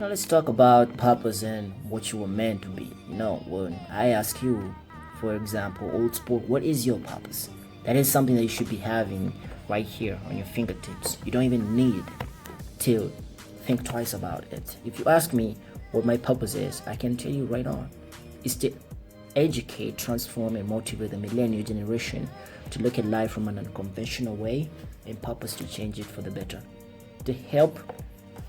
Now let's talk about purpose and what you were meant to be. When I ask you, for example, old sport, what is your purpose? That is something that you should be having right here on your fingertips. You don't even need to think twice about it. If you ask me what my purpose is, I can tell you right on. It's to educate, transform, and motivate the millennial generation to look at life from an unconventional way and purpose to change it for the better. To help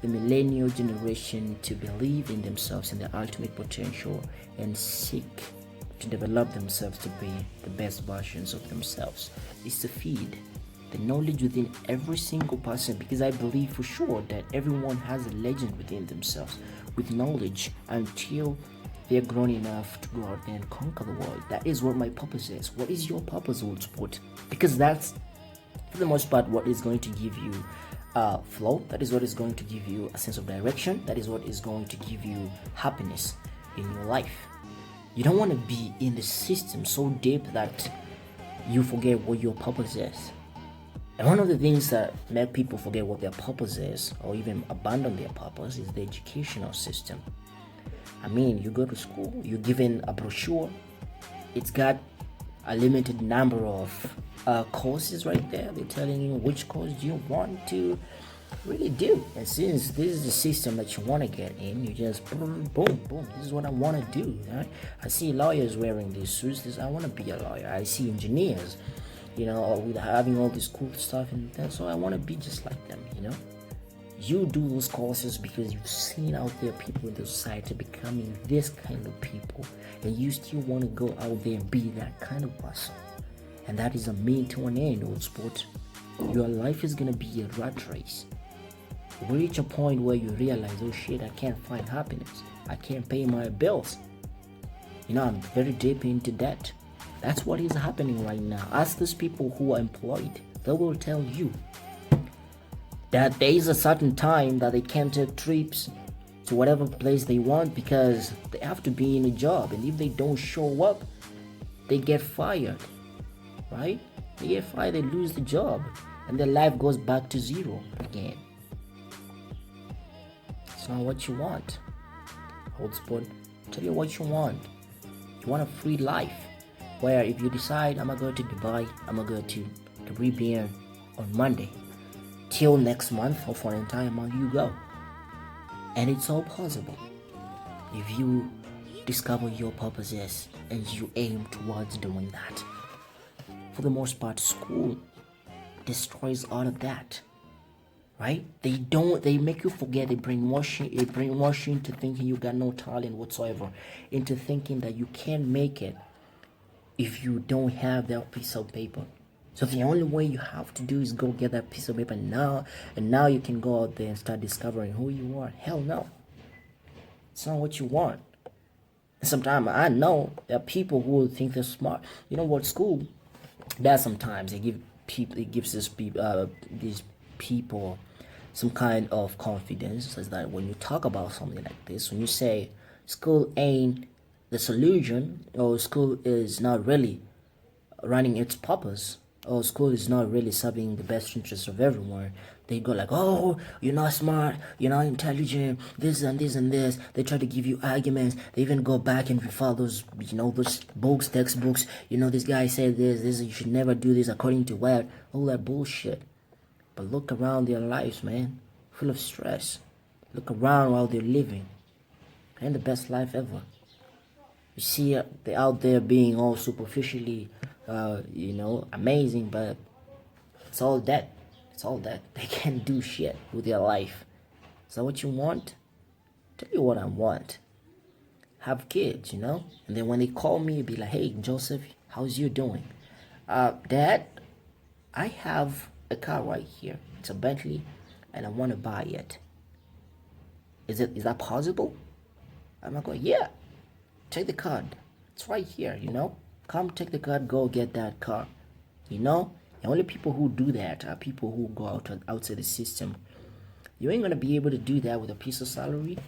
the millennial generation to believe in themselves and their ultimate potential and seek to develop themselves to be the best versions of themselves. Is to feed the knowledge within every single person, because I believe for sure that everyone has a legend within themselves with knowledge until they're grown enough to go out there and conquer the world. That is what my purpose is. What is your purpose, old sport? Because that's, for the most part, what is going to give you flow. That is what is going to give you a sense of direction. That is what is going to give you happiness in your life. You don't want to be in the system so deep that you forget what your purpose is. And one of the things that make people forget what their purpose is or even abandon their purpose is the educational system. I mean, you go to school, you're given a brochure, it's got a limited number of courses right there. They're telling you which course do you want to really do. And since this is the system that you want to get in, you just boom, boom, boom. This is what I want to do. Right? I see lawyers wearing these suits. I want to be a lawyer. I see engineers, with having all this cool stuff, and so I want to be just like them. You do those courses because you've seen out there people in the society becoming this kind of people, and you still want to go out there and be that kind of person. And that is a mean to an end, old sport. Your life is gonna be a rat race. You reach a point where you realize, oh shit, I can't find happiness. I can't pay my bills. I'm very deep into debt. That's what is happening right now. Ask those people who are employed. They will tell you that there is a certain time that they can't take trips to whatever place they want because they have to be in a job, and if they don't show up, they get fired, right? They get fired, they lose the job, and their life goes back to zero again. It's not what you want. Old sport, tell you what you want. You want a free life where if you decide I'm gonna go to Dubai, I'm gonna go to the Caribbean on Monday, till next month or for an entire month you go. And it's all possible if you discover your purpose is and you aim towards doing that. For the most part, school destroys all of that, right? They make you forget. They brainwash you into thinking you got no talent whatsoever, into thinking that you can't make it if you don't have that piece of paper. So the only way you have to do is go get that piece of paper now, and now you can go out there and start discovering who you are. Hell no. It's not what you want. Sometimes I know there are people who think they're smart. You know what, school does sometimes it gives these people some kind of confidence, so that when you talk about something like this, when you say school ain't the solution, or school is not really running its purpose, or school is not really serving the best interests of everyone, they go like, oh, you're not smart, you're not intelligent, this and this and this. They try to give you arguments. They even go back and refer those books, textbooks. This guy said this, you should never do this according to what, all that bullshit. But look around their lives, man, full of stress. Look around while they're living, and the best life ever. You see, they're out there being all superficially, amazing, but it's all that. It's all that. They can't do shit with their life. Is that what you want? Tell you what I want. Have kids, and then when they call me, be like, hey, Joseph, how's you doing? Dad, I have a car right here. It's a Bentley, and I want to buy it. Is that possible? I'm like, yeah. Take the card. It's right here, Come take the card, go get that car. The only people who do that are people who go outside the system. You ain't gonna be able to do that with a piece of salary.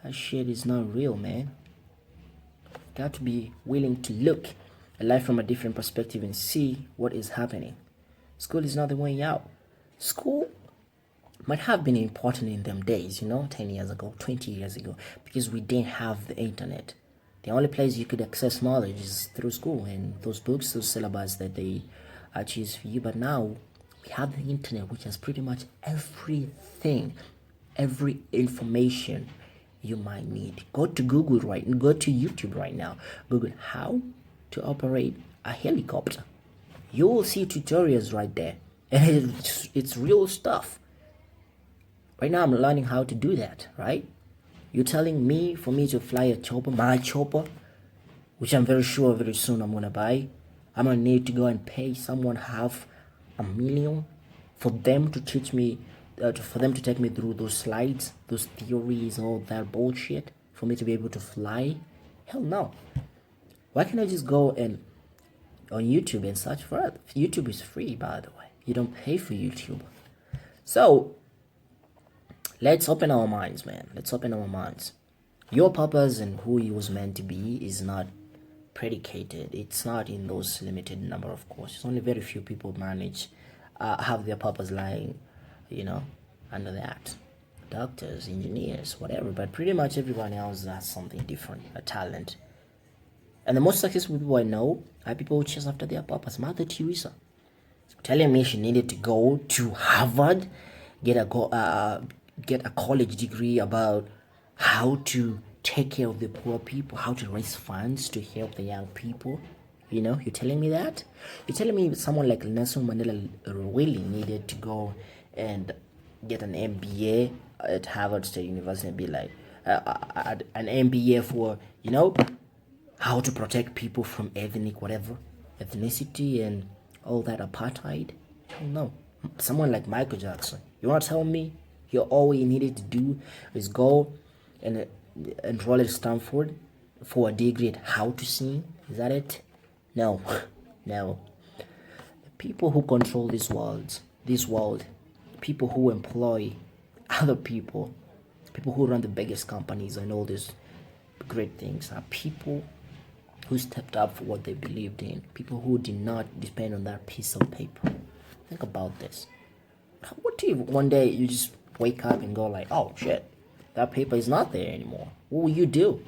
That shit is not real, man. Got to be willing to look at life from a different perspective and see what is happening. School is not the way out. School might have been important in them days, 10 years ago, 20 years ago, because we didn't have the internet. The only place you could access knowledge is through school and those books, those syllabus that they choose for you. But now we have the internet, which has pretty much everything, every information you might need. Go to Google right and go to YouTube right now. Google how to operate a helicopter. You will see tutorials right there, and it's real stuff. Right now, I'm learning how to do that, right? You're telling me for me to fly a chopper, my chopper, which I'm very sure very soon I'm gonna buy. I'm gonna need to go and pay someone $500,000 for them to teach me, for them to take me through those slides, those theories, all that bullshit, for me to be able to fly. Hell no. Why can't I just go and on YouTube and search for it? YouTube is free, by the way. You don't pay for YouTube. So let's open our minds, man. Let's open our minds. Your purpose and who you was meant to be is not predicated. It's not in those limited number of courses. Only very few people have their purpose lying, under that. Doctors, engineers, whatever. But pretty much everyone else has something different, a talent. And the most successful people I know are people who chase after their purpose. Mother Teresa telling me she needed to go to Harvard, get a college degree about how to take care of the poor people, how to raise funds to help the young people. You're telling me that? You're telling me someone like Nelson Mandela really needed to go and get an MBA at Harvard State University and be like, an MBA for, how to protect people from ethnicity and all that apartheid? Hell no. Someone like Michael Jackson, you want to tell me all he needed to do is go and enroll at Stanford for a degree at how to sing? Is that it? No. No. The people who control this world, people who employ other people who run the biggest companies and all these great things are people who stepped up for what they believed in, people who did not depend on that piece of paper. Think about this. What if one day you just wake up and go like, oh shit, that paper is not there anymore? What will you do?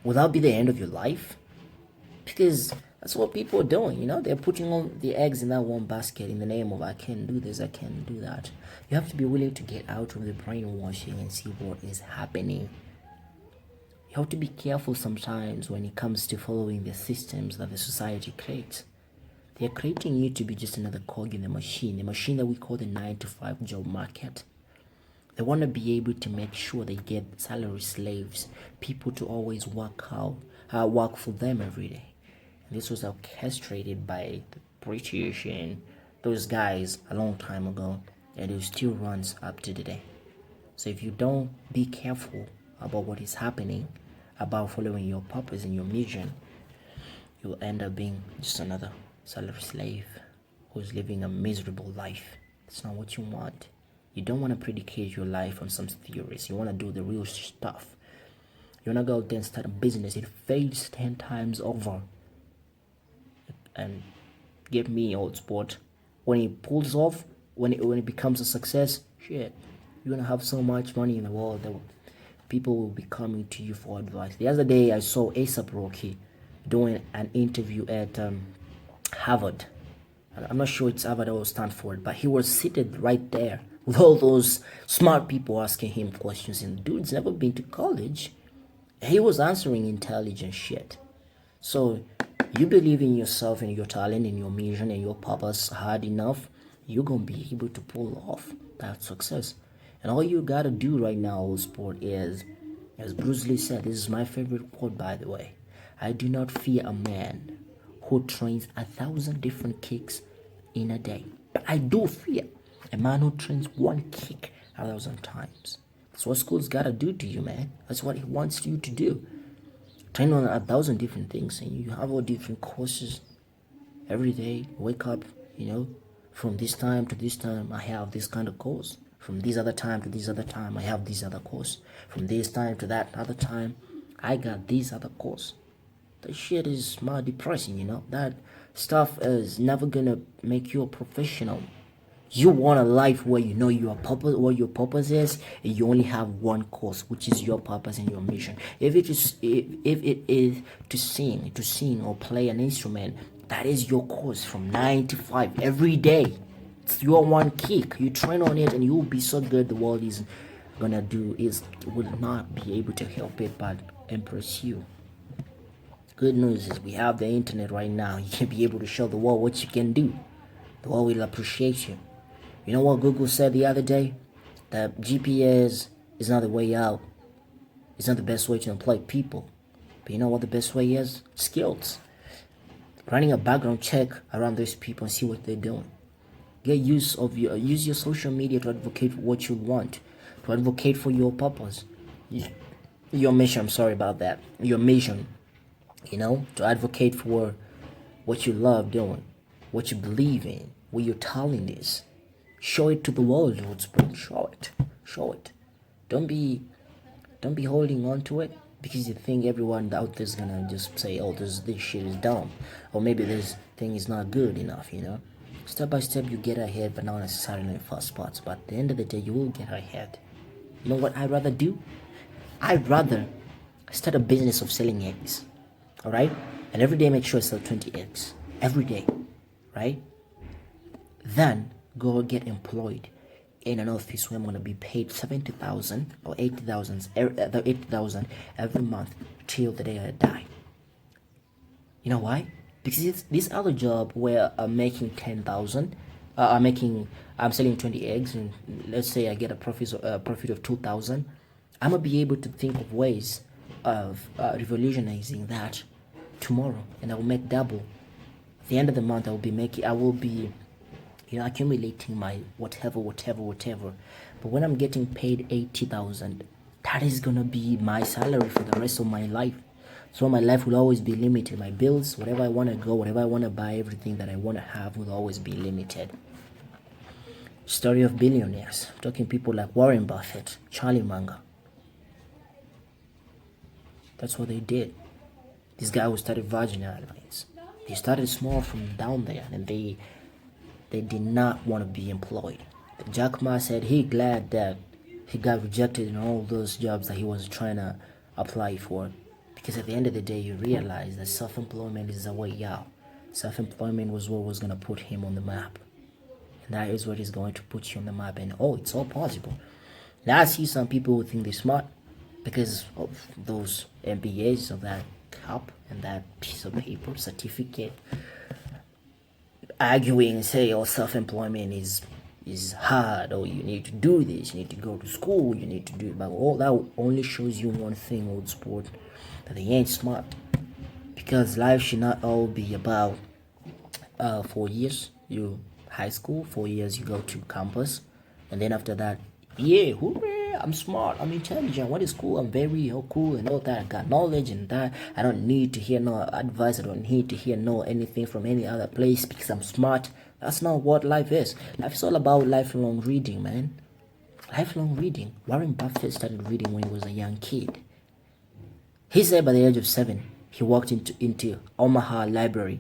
Will that be the end of your life? Because that's what people are doing, they're putting all the eggs in that one basket in the name of I can do this, I can do that. You have to be willing to get out of the brainwashing and see what is happening. You have to be careful sometimes when it comes to following the systems that the society creates. They're creating you to be just another cog in the machine that we call the 9-to-5 job market. They want to be able to make sure they get salary slaves, people to always work for them every day. And this was orchestrated by the British and those guys a long time ago, and it still runs up to today. So if you don't be careful about what is happening, about following your purpose and your mission, you'll end up being just another salary slave who's living a miserable life. It's not what you want. You don't want to predicate your life on some theories. You want to do the real stuff. You want to go there and start a business. It fails 10 times over. And get me, old sport. When it pulls off, when it becomes a success, shit, you're going to have so much money in the world that people will be coming to you for advice. The other day, I saw A$AP Rocky doing an interview at Harvard. I'm not sure it's Harvard or Stanford, but he was seated right there with all those smart people asking him questions. And the dude's never been to college. He was answering intelligent shit. So you believe in yourself and your talent and your mission and your purpose hard enough, you're going to be able to pull off that success. And all you got to do right now, old sport, is, as Bruce Lee said, this is my favorite quote, by the way, I do not fear a man who trains 1,000 different kicks in a day. But I do fear a man who trains one kick 1,000 times. That's what school's got to do to you, man. That's what it wants you to do. Train on 1,000 different things, and you have all different courses every day. Wake up, from this time to this time, I have this kind of course. From this other time to this other time, I have this other course. From this time to that other time, I got this other course. That shit is more depressing, That stuff is never gonna make you a professional. You want a life where you know your purpose, what your purpose is, and you only have one course, which is your purpose and your mission. If it is to sing or play an instrument, that is your course from 9 to 5 every day. It's your one kick. You train on it, and you will be so good. The world is gonna do is will not be able to help it but impress you. Good news is we have the internet right now. You can be able to show the world what you can do. The world will appreciate you. You know what Google said the other day? That GPS is not the way out. It's not the best way to employ people. But you know what the best way is? Skills. Running a background check around those people and see what they're doing. Use your social media to advocate for what you want, to advocate for your purpose, your mission. I'm sorry about that. Your mission. To advocate for what you love doing, what you believe in, what your talent is. Show it to the world, Lord Spring. Show it. Don't be holding on to it because you think everyone out there's gonna just say, "Oh, this shit is dumb," or maybe this thing is not good enough. Step by step, you get ahead, but not necessarily in fast spots. But at the end of the day, you will get ahead. You know what I'd rather do? I'd rather start a business of selling eggs. All right, and every day make sure I sell 20 eggs every day, right? Then go get employed in an office where I'm gonna be paid 70,000 or 80,000, 80,000 every month till the day I die. You know why? Because it's this other job where I'm making 10,000. I'm selling 20 eggs, and let's say I get a profit of 2,000. I'm gonna be able to think of ways of revolutionizing that tomorrow, and I will make double. At the end of the month, I will be accumulating my whatever. But when I'm getting paid 80,000, that is gonna be my salary for the rest of my life. So my life will always be limited. My bills, whatever I want to go, whatever I want to buy, everything that I want to have will always be limited. Story of billionaires. I'm talking people like Warren Buffett, Charlie Munger. That's what they did. This guy who started Virgin Airlines. They started small from down there, and they did not want to be employed. Jack Ma said he glad that he got rejected in all those jobs that he was trying to apply for. Because at the end of the day, you realize that self-employment is the way out. Self-employment was what was going to put him on the map. And that is what is going to put you on the map. And it's all possible. Now I see some people who think they're smart because of those MBAs, of that cup and that piece of paper, certificate, arguing and say, self-employment is hard, or you need to do this, you need to go to school, you need to do it. But all that only shows you one thing, old sport, that they ain't smart. Because life should not all be about 4 years, you high school, 4 years you go to campus, and then after that, hooray, I'm smart, I'm intelligent, what is cool, I'm very cool and all that, I got knowledge and that, I don't need to hear no advice, I don't need to hear no anything from any other place because I'm smart. That's not what life is. Life is all about lifelong reading, man. Lifelong reading. Warren Buffett started reading when he was a young kid. He said by the age of 7, he walked into Omaha Library,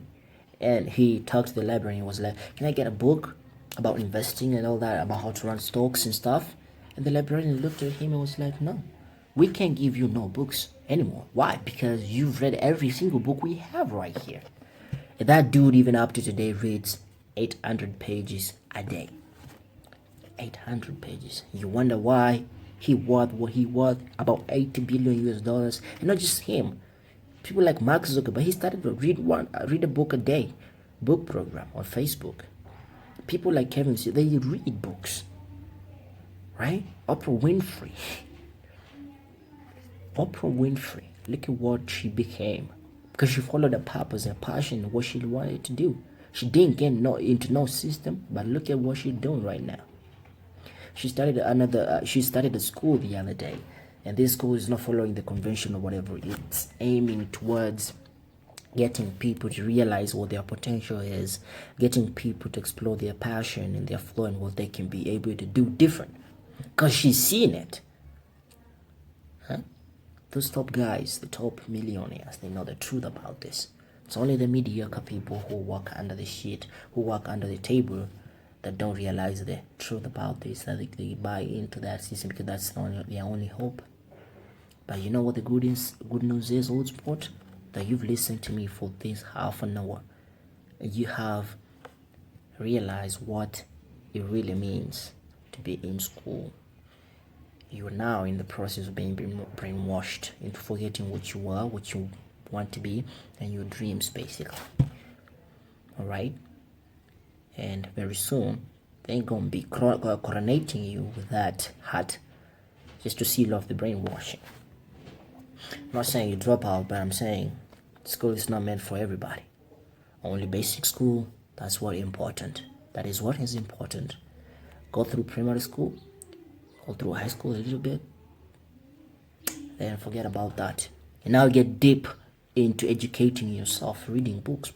and he talked to the librarian and was like, "Can I get a book about investing and all that, about how to run stocks and stuff?" And the librarian looked at him and was like, "No, we can't give you no books anymore. Why? Because you've read every single book we have right here." And that dude, even up to today, reads 800 pages a day. 800 pages. You wonder why he worth what he worth, about 80 billion US dollars. And not just him. People like Mark Zuckerberg, he started to read a book a day. Book program on Facebook. People like Kevin, they read books. Right? Oprah Winfrey. Look at what she became. Because she followed a purpose and passion of what she wanted to do. She didn't get into no system, but look at what she's doing right now. She started a school the other day, and this school is not following the convention or whatever. It's aiming towards getting people to realize what their potential is, getting people to explore their passion and their flow and what they can be able to do different. Because she's seen it. Those top guys, the top millionaires, they know the truth about this. It's only the mediocre people who work under the shit, who work under the table, that don't realize the truth about this, that they buy into that system because that's their only hope. But you know what the good news is, Old Sport? That you've listened to me for this half an hour. You have realized what it really means to be in school. You are now in the process of being brainwashed into forgetting what you are, what you want to be, and your dreams, basically. Alright? And very soon, they're going to be coronating you with that hat just to seal off the brainwashing. I'm not saying you drop out, but I'm saying school is not meant for everybody. Only basic school, that's what important. That is what is important. Go through primary school, go through high school a little bit, then forget about that. And now get deep into educating yourself, reading books,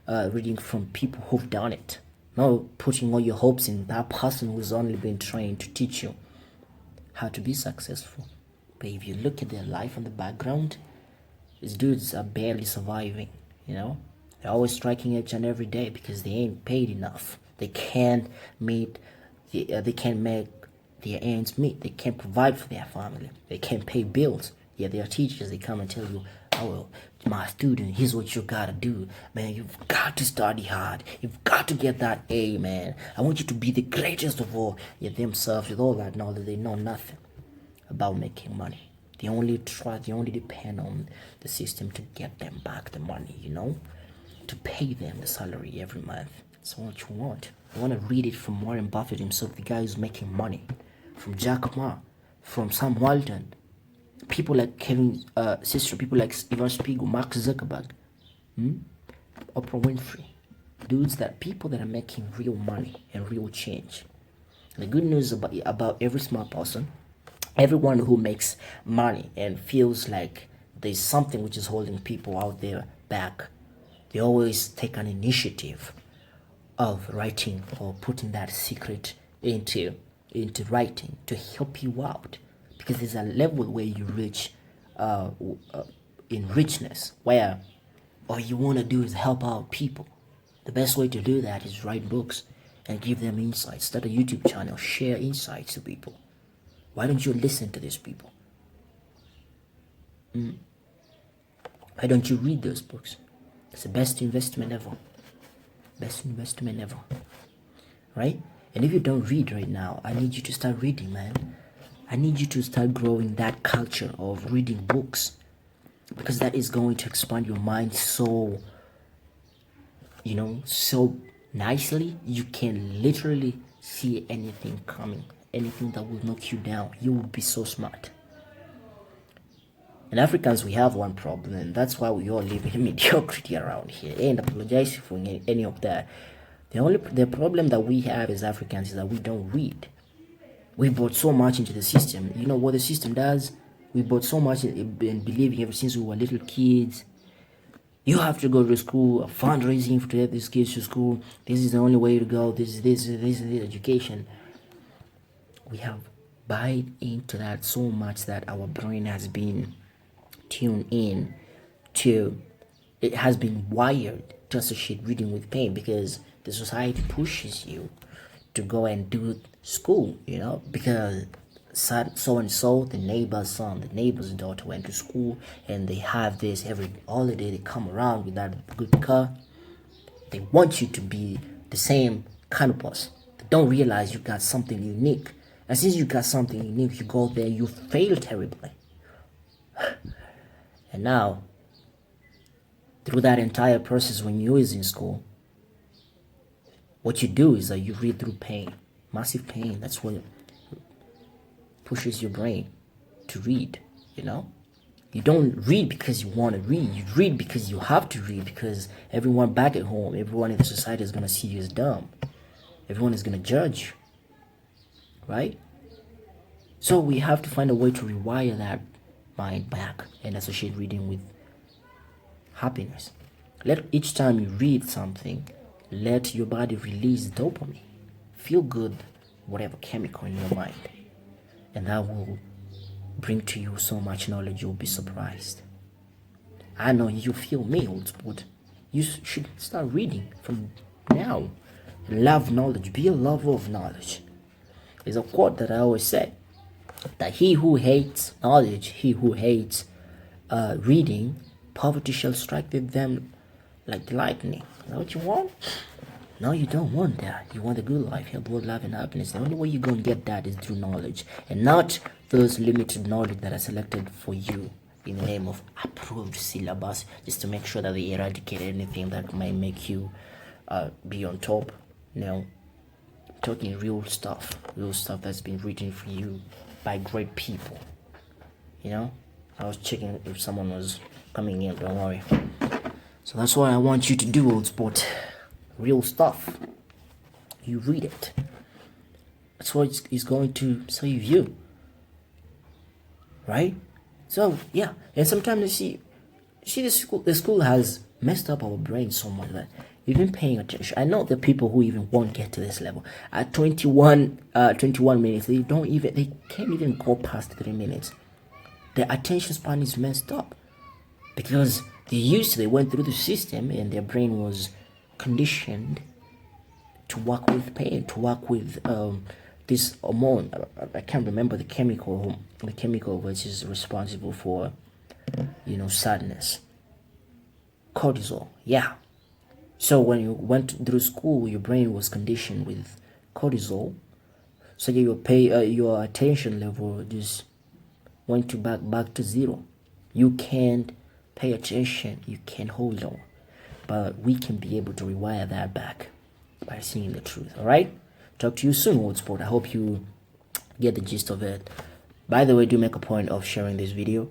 reading from people who've done it. Not putting all your hopes in that person who's only been trained to teach you how to be successful. But if you look at their life in the background, these dudes are barely surviving, They're always striking each and every day because they ain't paid enough. They can't make their ends meet. They can't provide for their family. They can't pay bills. Yeah, they are teachers. They come and tell you, oh, well, my student, here's what you gotta do. Man, you've got to study hard. You've got to get that A, man. I want you to be the greatest of all. Yet themselves, with all that knowledge, they know nothing about making money. They only depend on the system to get them back the money, to pay them the salary every month. That's what you want. I want to read it from Warren Buffett himself, the guy who's making money, from Jack Ma, from Sam Walton, people like Kevin Systrom, people like Ivan Spiegel, Mark Zuckerberg, Oprah Winfrey, people that are making real money and real change. The good news about every smart person, everyone who makes money and feels like there's something which is holding people out there back, they always take an initiative of writing or putting that secret into writing to help you out, because there's a level where you reach in richness where all you want to do is help out people. The best way to do that is write books and give them insights. Start a YouTube channel, share insights to people. Why don't you listen to these people? Why don't you read those books? It's the best investment ever. Best investment ever. Right? And if you don't read right now, I need you to start reading, man. I need you to start growing that culture of reading books, because that is going to expand your mind so nicely. You can literally see anything coming, anything that will knock you down. You will be so smart. And Africans, we have one problem, and that's why we all live in mediocrity around here. And apologize for any of that. The problem that we have as Africans is that we don't read. We bought so much into the system. You know what the system does? We bought so much in believing ever since we were little kids. You have to go to school, fundraising to get these kids to school. This is the only way to go. This is education. We have bought into that so much that our brain has been tuned in to, it has been wired to associate reading with pain, because the society pushes you to go and do school, because so and so, the neighbor's son, the neighbor's daughter went to school, and they have this every holiday. They come around with that good car. They want you to be the same kind of person. They don't realize you got something unique. And since you got something unique, you go there, you fail terribly. And now, through that entire process when you was in school, what you do is that you read through pain, massive pain. That's what pushes your brain to read, You don't read because you want to read. You read because you have to read, because everyone back at home, everyone in the society is going to see you as dumb. Everyone is going to judge you, right? So we have to find a way to rewire that mind back and associate reading with happiness. Let each time you read something, let your body release dopamine, feel good, whatever chemical in your mind, and that will bring to you so much knowledge you'll be surprised. I know you feel me, Old Sport. You should start reading from now. Love knowledge. Be a lover of knowledge. There's a quote that I always say that he who hates knowledge, he who hates reading, poverty shall strike them like lightning. Is that what you want? No, you don't want that. You want a good life, health, world, life, and happiness. The only way you're going to get that is through knowledge, and not those limited knowledge that are selected for you in the name of approved syllabus, just to make sure that they eradicate anything that might make you be on top. No, I'm talking real stuff that's been written for you by great people. You know, I was checking if someone was coming in. Don't worry. So that's what I want you to do, Old Sport. Real stuff. You read it. That's what it's going to save you. Right? So yeah, and sometimes you see the school has messed up our brains so much that we've been paying attention. I know the people who even won't get to this level at 21 minutes. They can't even go past 3 minutes. Their attention span is messed up because they went through the system and their brain was conditioned to work with pain, to work with this hormone. I can't remember the chemical which is responsible for, sadness. Cortisol. Yeah. So when you went through school, your brain was conditioned with cortisol, so your attention level just went to back to zero. You can't pay attention. You can't hold on. But we can be able to rewire that back by seeing the truth. All right? Talk to you soon, World Sport. I hope you get the gist of it. By the way, do make a point of sharing this video